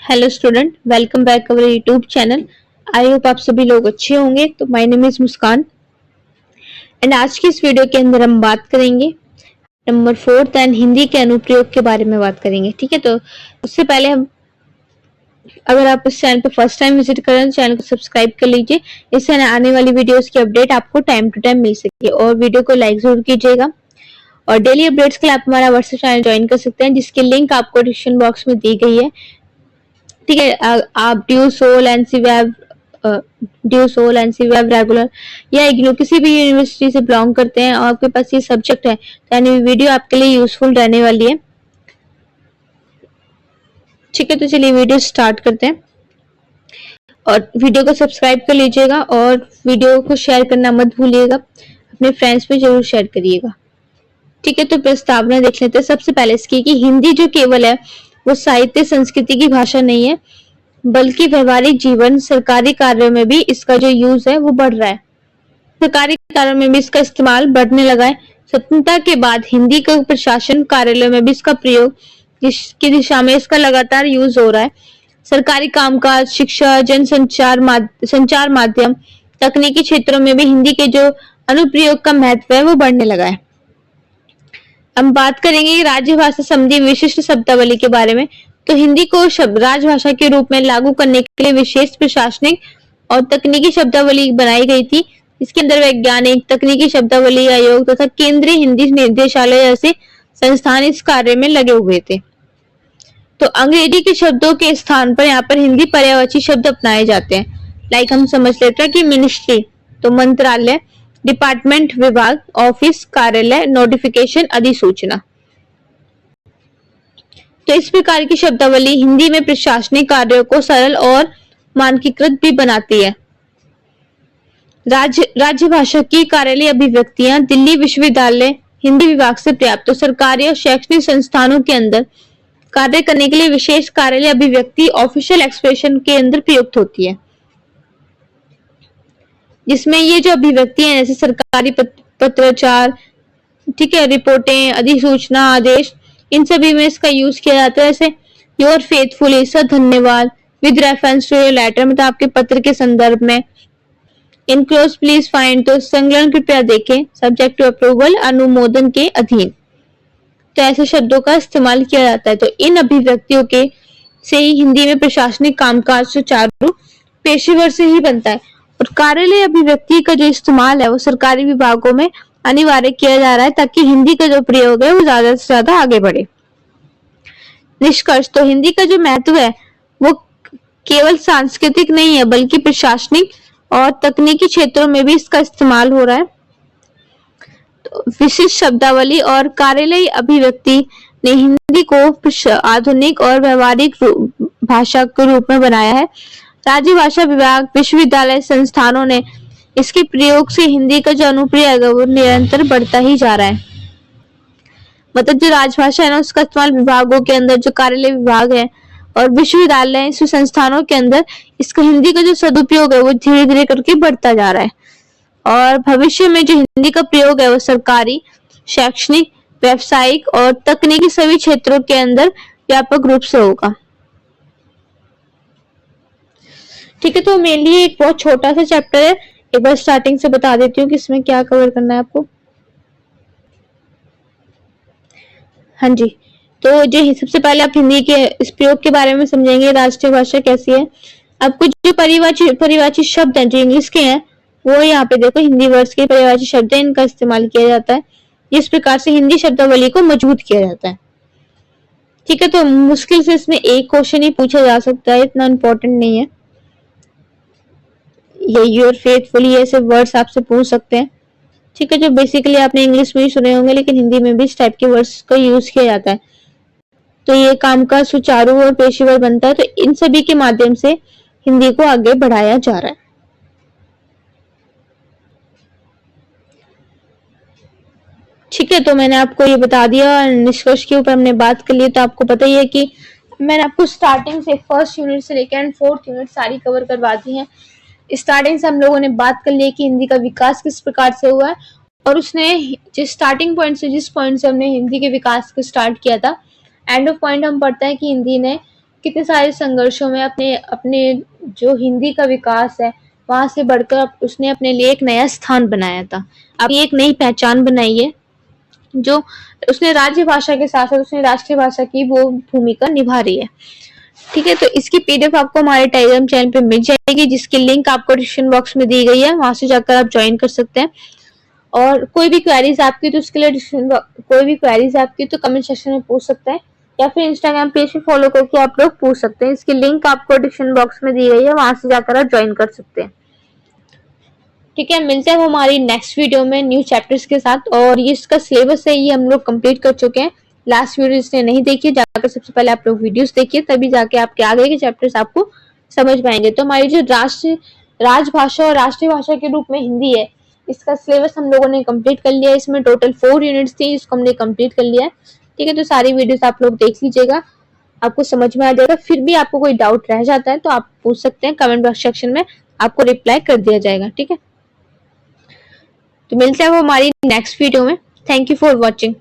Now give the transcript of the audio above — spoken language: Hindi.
Hello student, welcome back our YouTube channel. I hope आप सभी लोग अच्छे होंगे। तो my name is Muskan and आज की इस वीडियो के अंदर हम बात करेंगे नंबर 4 एंड हिंदी के अनुप्रयोग के बारे में बात करेंगे। ठीक है, तो उससे पहले हम अगर आप इस चैनल पर फर्स्ट टाइम विजिट कर रहे हैं तो चैनल को सब्सक्राइब कर लीजिए, इससे आने वाली वीडियोस की अपडेट आपको टाइम टू टाइम मिल सके। और वीडियो को लाइक जरूर कीजिएगा और डेली अपडेट्स के लिए आप हमारा व्हाट्सएप चैनल ज्वाइन कर सकते हैं, जिसकी लिंक आपको डिस्क्रिप्शन बॉक्स में दी गई है। ठीक है, आप DU SOL NCWEB regular या इग्नू किसी भी यूनिवर्सिटी से बिलोंग करते हैं और आपके पास ये सब्जेक्ट है तो यानी वीडियो आपके लिए यूजफुल रहने वाली है। ठीक है, तो चलिए वीडियो स्टार्ट करते हैं और वीडियो को सब्सक्राइब कर लीजिएगा और वीडियो को शेयर करना मत भूलिएगा, अपने फ्रेंड्स में जरूर शेयर करिएगा। ठीक है, तो प्रस्तावना देख लेते हैं सबसे पहले इसकी कि हिंदी जो केवल है वो साहित्य संस्कृति की भाषा नहीं है, बल्कि व्यवहारिक जीवन सरकारी कार्यों में भी इसका जो यूज है वो बढ़ रहा है। सरकारी कार्यों में भी इसका इस्तेमाल बढ़ने लगा है। स्वतंत्रता के बाद हिंदी का प्रशासन कार्यालयों में भी इसका प्रयोग जिसकी दिशा में इसका लगातार यूज हो रहा है। सरकारी कामकाज, शिक्षा, संचार माध्यम, तकनीकी क्षेत्रों में भी हिंदी के जो अनुप्रयोग का महत्व है वो बढ़ने लगा है। हम बात करेंगे राजभाषा संबंधी विशिष्ट शब्दावली के बारे में। तो हिंदी को राजभाषा के रूप में लागू करने के लिए विशेष प्रशासनिक और तकनीकी शब्दावली बनाई गई थी। इसके अंदर वैज्ञानिक तकनीकी शब्दावली आयोग तथा केंद्रीय हिंदी निर्देशालय जैसे संस्थान इस कार्य में लगे हुए थे। तो अंग्रेजी के शब्दों के स्थान पर यहाँ पर हिंदी पर्यायवाची शब्द अपनाए जाते हैं। लाइक हम समझ लेते हैं कि मिनिस्ट्री तो मंत्रालय, डिपार्टमेंट विभाग, ऑफिस, कार्यालय, नोटिफिकेशन, अधिसूचना। तो इस प्रकार की शब्दावली हिंदी में प्रशासनिक कार्यों को सरल और मानकीकृत भी बनाती है। राज्य भाषा की कार्यालय अभिव्यक्तियां दिल्ली विश्वविद्यालय हिंदी विभाग से प्राप्त तो सरकारी और शैक्षणिक संस्थानों के अंदर कार्य करने के लिए विशेष कार्यालय अभिव्यक्ति ऑफिशियल एक्सप्रेशन के अंदर प्रयुक्त होती है, जिसमें ये जो अभिव्यक्तियां हैं जैसे सरकारी पत्राचार, ठीक है, रिपोर्टें, अधिसूचना, आदेश, इन सभी में इसका यूज किया जाता है। जैसे योर फेथफुली, सर धन्यवाद, with reference to your letter मतलब आपके पत्र के संदर्भ में, इनक्लोज प्लीज फाइंड तो संकलन कृपया देखें, सब्जेक्ट टू अप्रूवल अनुमोदन के अधीन। तो ऐसे शब्दों का इस्तेमाल किया जाता है। तो इन अभिव्यक्तियों के से ही हिंदी में प्रशासनिक कामकाज सुचारू पेशेवर से ही बनता है। और कार्यालय अभिव्यक्ति का जो इस्तेमाल है वो सरकारी विभागों में अनिवार्य किया जा रहा है ताकि हिंदी का जो प्रयोग है वो ज्यादा से ज्यादा आगे बढ़े। निष्कर्ष तो हिंदी का जो महत्व है वो केवल सांस्कृतिक नहीं है बल्कि प्रशासनिक और तकनीकी क्षेत्रों में भी इसका इस्तेमाल हो रहा है। तो विशिष्ट शब्दावली और कार्यालय अभिव्यक्ति ने हिंदी को आधुनिक और व्यवहारिक भाषा के रूप में बनाया है। राज्य भाषा विभाग, विश्वविद्यालय संस्थानों ने इसके प्रयोग से हिंदी का जो अनुप्रयोग है वो निरंतर बढ़ता ही जा रहा है। मतलब जो राजभाषा है ना उसका इस्तेमाल विभागों के अंदर, जो कार्यालय विभाग है और विश्वविद्यालय संस्थानों के अंदर इसका हिंदी का जो सदुपयोग है वो धीरे धीरे करके बढ़ता जा रहा है। और भविष्य में जो हिंदी का प्रयोग है वो सरकारी, शैक्षणिक, व्यावसायिक और तकनीकी सभी क्षेत्रों के अंदर व्यापक रूप से होगा। ठीक है, तो मेरे लिए एक बहुत छोटा सा चैप्टर है, एक बार स्टार्टिंग से बता देती हूँ कि इसमें क्या कवर करना है आपको। हाँ जी, तो जो सबसे पहले आप हिंदी के इस प्रयोग के बारे में समझेंगे, राष्ट्रीय भाषा कैसी है। अब कुछ जो परिवाची शब्द हैं जो इंग्लिश के हैं वो यहाँ पे देखो हिंदी वर्ड्स के परिवाची शब्द हैं, इनका इस्तेमाल किया जाता है। इस प्रकार से हिंदी शब्दावली को मजबूत किया जाता है। ठीक है, तो मुश्किल से इसमें एक क्वेश्चन ही पूछा जा सकता है, इतना इम्पोर्टेंट नहीं है। ये योर फेथफुली ऐसे वर्ड्स आपसे पूछ सकते हैं। ठीक है, जो बेसिकली आपने इंग्लिश में ही सुने होंगे लेकिन हिंदी में भी इस टाइप के वर्ड्स का यूज किया जाता है। तो ये काम का सुचारू और पेशेवर बनता है। तो इन सभी के माध्यम से हिंदी को आगे बढ़ाया जा रहा है। ठीक है, तो मैंने आपको ये बता दिया, निष्कर्ष के ऊपर हमने बात कर ली। तो आपको पता ही है कि मैंने आपको स्टार्टिंग से फर्स्ट यूनिट से लेकर 4th यूनिट सारी कवर करवा दी है। स्टार्टिंग से हम लोगों ने बात कर ली कि हिंदी का विकास किस प्रकार से हुआ है और उसने जिस स्टार्टिंग पॉइंट से जिस पॉइंट से हमने हिंदी के विकास को स्टार्ट किया था, एंड ऑफ पॉइंट हम पढ़ते हैं कि हिंदी ने कितने सारे संघर्षों में अपने अपने जो हिंदी का विकास है वहां से बढ़कर उसने अपने लिए एक नया स्थान बनाया था, अपनी एक नई पहचान बनाई है, जो उसने राज्य भाषा के साथ साथ उसने राष्ट्रीय भाषा की वो भूमिका निभा रही है। ठीक है, तो इसकी पीडीएफ आपको हमारे टेलीग्राम चैनल पे मिल जाएगी, जिसकी लिंक आपको डिस्क्रिप्शन बॉक्स में दी गई है, वहां से जाकर आप ज्वाइन कर सकते हैं। और कोई भी क्वेरीज आपकी तो उसके लिए कोई भी क्वेरीज आपकी तो कमेंट सेक्शन में पूछ सकते हैं, या फिर इंस्टाग्राम पेज पे फॉलो करके आप लोग पूछ सकते हैं। इसकी लिंक आपको डिस्क्रिप्शन बॉक्स में दी गई है, वहां से जाकर आप ज्वाइन कर सकते हैं। ठीक है, मिलते हैं हमारी नेक्स्ट वीडियो में न्यू चैप्टर्स के साथ। और ये इसका सिलेबस है, ये हम लोग कंप्लीट कर चुके हैं। लास्ट वीडियो इसने नहीं देखी, जाकर सबसे पहले आप लोग वीडियोस देखिए, तभी जाके आपके आगे के चैप्टर्स आपको समझ पाएंगे। तो हमारी जो राजभाषा और राष्ट्रीय भाषा के रूप में हिंदी है, इसका सिलेबस हम लोगों ने कंप्लीट कर लिया है। इसमें टोटल 4 यूनिट्स थी, इसको हमने कंप्लीट कर लिया है। ठीक है, तो सारी वीडियोस आप लोग देख लीजिएगा, आपको समझ में आ जाएगा। फिर भी आपको कोई डाउट रह जाता है तो आप पूछ सकते हैं, कमेंट बॉक्स सेक्शन में आपको रिप्लाई कर दिया जाएगा। ठीक है, तो मिलते हैं हमारी नेक्स्ट वीडियो में। Thank you for watching.